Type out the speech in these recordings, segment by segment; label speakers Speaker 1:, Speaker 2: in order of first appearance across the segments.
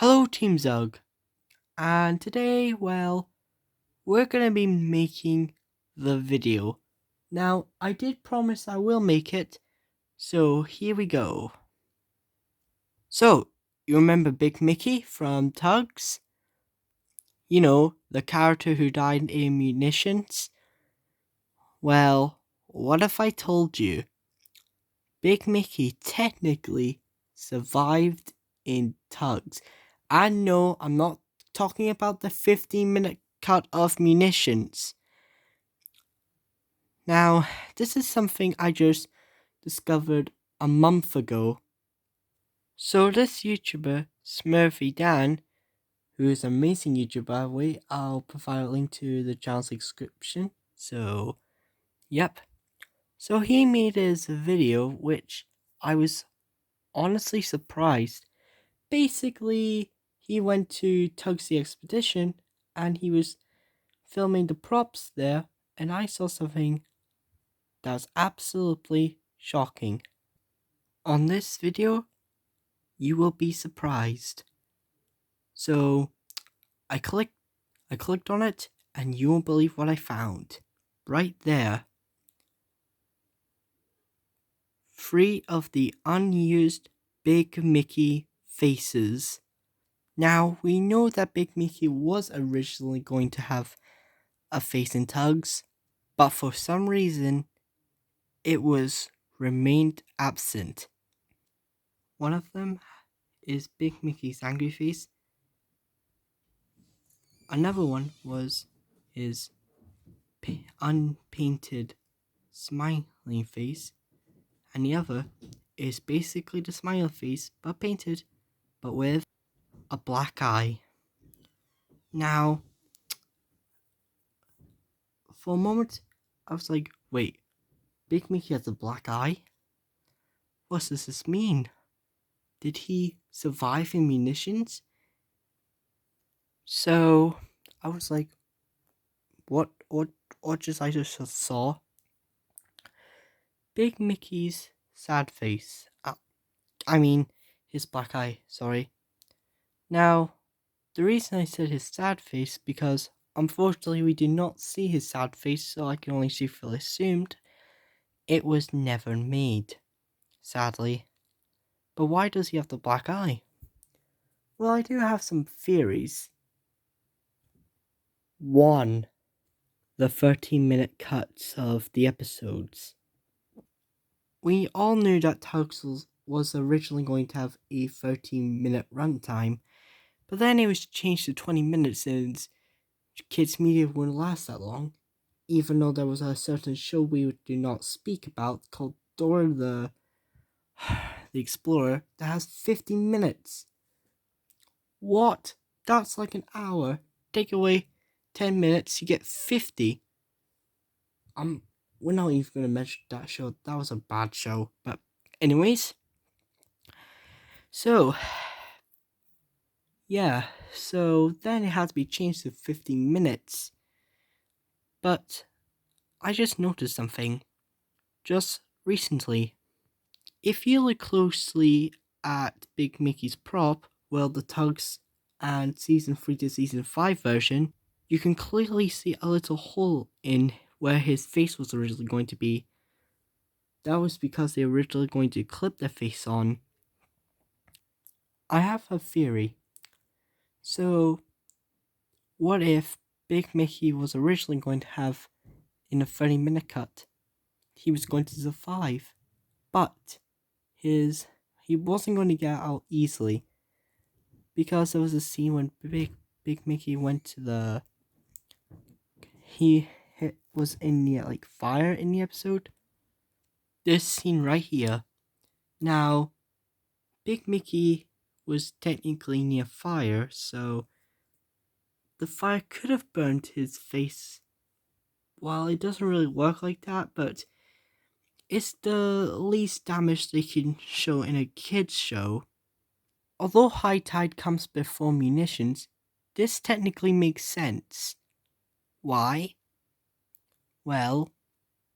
Speaker 1: Hello Team Zug, and today, we're gonna be making the video. Now, I did promise I will make it, so here we go. So, you remember Big Mickey from Tugs? You know, the character who died in munitions? Well, what if I told you Big Mickey technically survived in Tugs? And no, I'm not talking about the 15-minute cut of munitions. Now, this is something I just discovered a month ago. So this YouTuber, Smurfy Dan, who is an amazing YouTuber, by the way, I'll provide a link to the channel's description. So, yep. So he made his video, which I was honestly surprised. Basically, he went to Tugs the Expedition, and he was filming the props there, and I saw something that was absolutely shocking. On this video, you will be surprised. So, I clicked on it, and you won't believe what I found. Right there. 3 of the unused Big Mickey faces. Now, we know that Big Mickey was originally going to have a face in Tugs, but for some reason, it was remained absent. One of them is Big Mickey's angry face. Another one was his unpainted smiling face, and the other is basically the smiley face but painted, but with a black eye. Now, for a moment, I was like, wait, Big Mickey has a black eye? What does this mean? Did he survive in munitions? So, I was like, what just I just saw? Big Mickey's sad face. I mean, his black eye, sorry. Now, the reason I said his sad face, because unfortunately we did not see his sad face, so I can only safely assumed it was never made, sadly. But why does he have the black eye? Well, I do have some theories. 1. The 13-minute cuts of the episodes. We all knew that Tugs was originally going to have a 13-minute runtime, but then it was changed to 20 minutes since kids' media wouldn't last that long, even though there was a certain show we do not speak about called Dora the Explorer that has 15 minutes. What? That's like an hour. Take away 10 minutes, you get 50. We're not even going to mention that show. That was a bad show. But anyways, so yeah, so then it had to be changed to 15 minutes. But I just noticed something just recently. If you look closely at Big Mickey's prop, well, the Tugs and Season 3 to Season 5 version, you can clearly see a little hole in where his face was originally going to be. That was because they were originally going to clip the face on. I have a theory. So, what if Big Mickey was originally going to have, in a 30-minute cut, he was going to survive, but he wasn't going to get out easily, because there was a scene when Big Mickey went to he was in the fire in the episode. This scene right here. Now, Big Mickey was technically near fire, so the fire could have burnt his face. Well, it doesn't really work like that, but it's the least damage they can show in a kids show. Although high tide comes before munitions, this technically makes sense. Why? Well,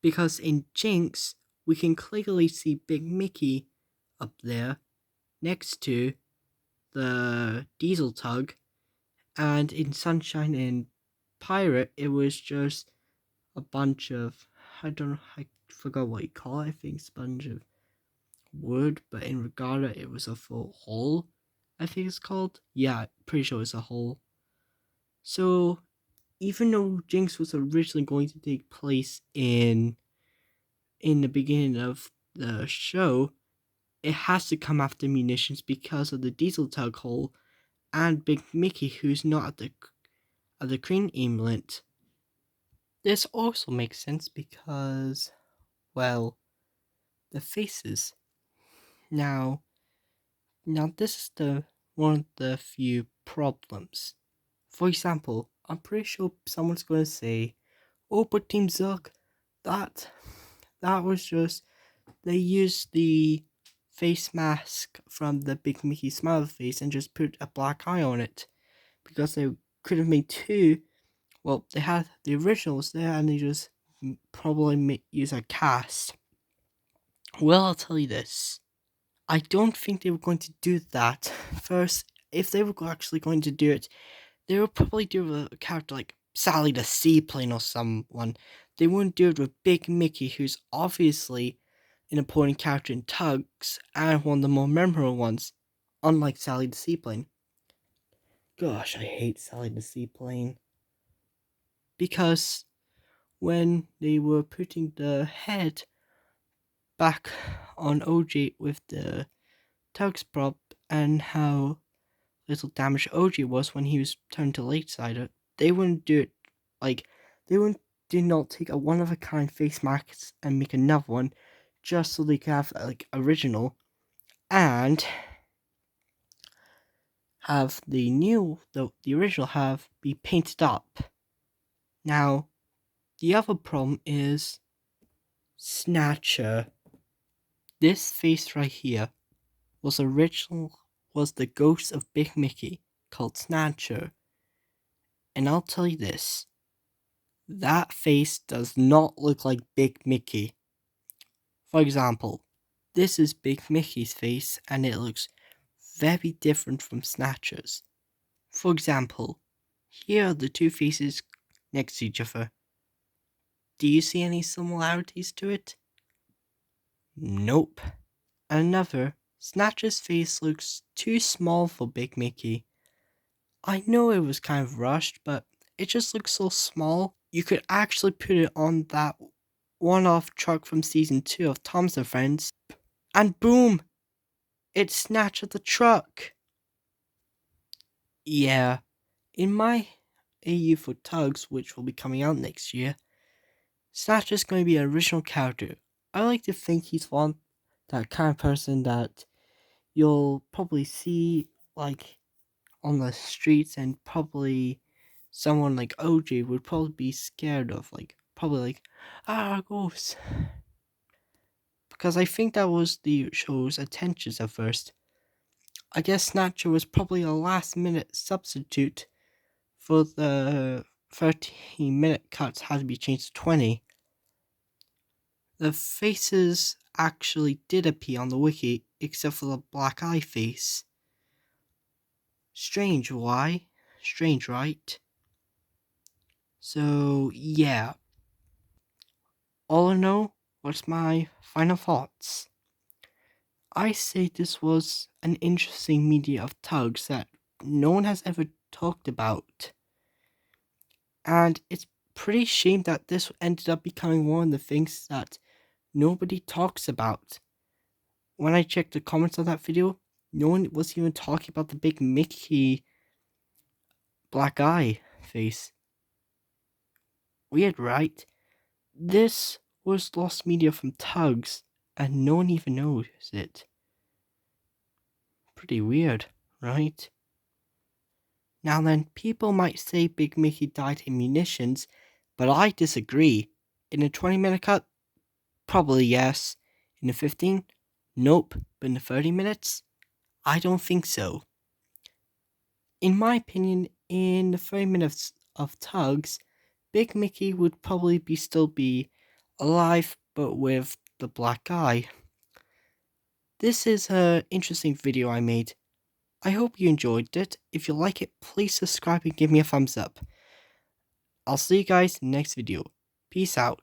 Speaker 1: because in Jinx, we can clearly see Big Mickey up there next to the diesel tug, and in Sunshine and Pirate, it was just a bunch of, I forgot what you call it. I think it's a bunch of wood, but in Regatta, it was a full hole. I think it's called. Yeah, pretty sure it's a hole. So, even though Jinx was originally going to take place in the beginning of the show, it has to come after Munitions because of the diesel tug hole and Big Mickey, who's not at the crane aimlet. This also makes sense because, well, the faces. Now this is the one of the few problems. For example, I'm pretty sure someone's going to say, "Oh, but Team Zuck, that was just they used the face mask from the Big Mickey smile face and just put a black eye on it because they could have made two. Well, they had the originals there and they just probably use a cast." Well, I'll tell you this. I don't think they were going to do that. First, if they were actually going to do it, they would probably do a character like Sally the Seaplane or someone. They wouldn't do it with Big Mickey, who's obviously an important character in Tugs and one of the more memorable ones, unlike Sally the Seaplane. Gosh, I hate Sally the Seaplane. Because when they were putting the head back on OJ with the Tugs prop and how little damage OJ was when he was turned to Lakesider, they wouldn't do it like did not take a one of a kind face mask and make another one just so they could have like original and have the original have be painted up. Now, the other problem is Snatcher. This face right here was the ghost of Big Mickey called Snatcher. And I'll tell you this, that face does not look like Big Mickey. For example, this is Big Mickey's face and it looks very different from Snatcher's. For example, here are the two faces next to each other. Do you see any similarities to it? Nope. Another, Snatcher's face looks too small for Big Mickey. I know it was kind of rushed, but it just looks so small. You could actually put it on that one-off truck from season 2 of Tom's and Friends, and boom! It's Snatcher the truck! Yeah, in my AU for Tugs, which will be coming out next year, Snatcher's going to be an original character. I like to think he's that kind of person that you'll probably see like on the streets, and probably someone like OJ would probably be scared of, like probably like, ghosts. Because I think that was the show's intentions at first. I guess Snatcher was probably a last minute substitute for the 30-minute cuts had to be changed to 20. The faces actually did appear on the wiki, except for the black eye face. Strange, why? Strange, right? So, yeah. All in all, what's my final thoughts? I say this was an interesting media of Tugs that no one has ever talked about. And it's pretty shame that this ended up becoming one of the things that nobody talks about. When I checked the comments on that video, no one was even talking about the Big Mickey black eye face. Weird, right? This was lost media from Tugs, and no one even knows it. Pretty weird, right? Now then, people might say Big Mickey died in Munitions, but I disagree. In a 20-minute cut, probably yes. In a 15, nope. But in the 30 minutes, I don't think so. In my opinion, in the 30 minutes of Tugs, Big Mickey would probably still be alive, but with the black eye. This is an interesting video I made. I hope you enjoyed it. If you like it, please subscribe and give me a thumbs up. I'll see you guys in the next video. Peace out.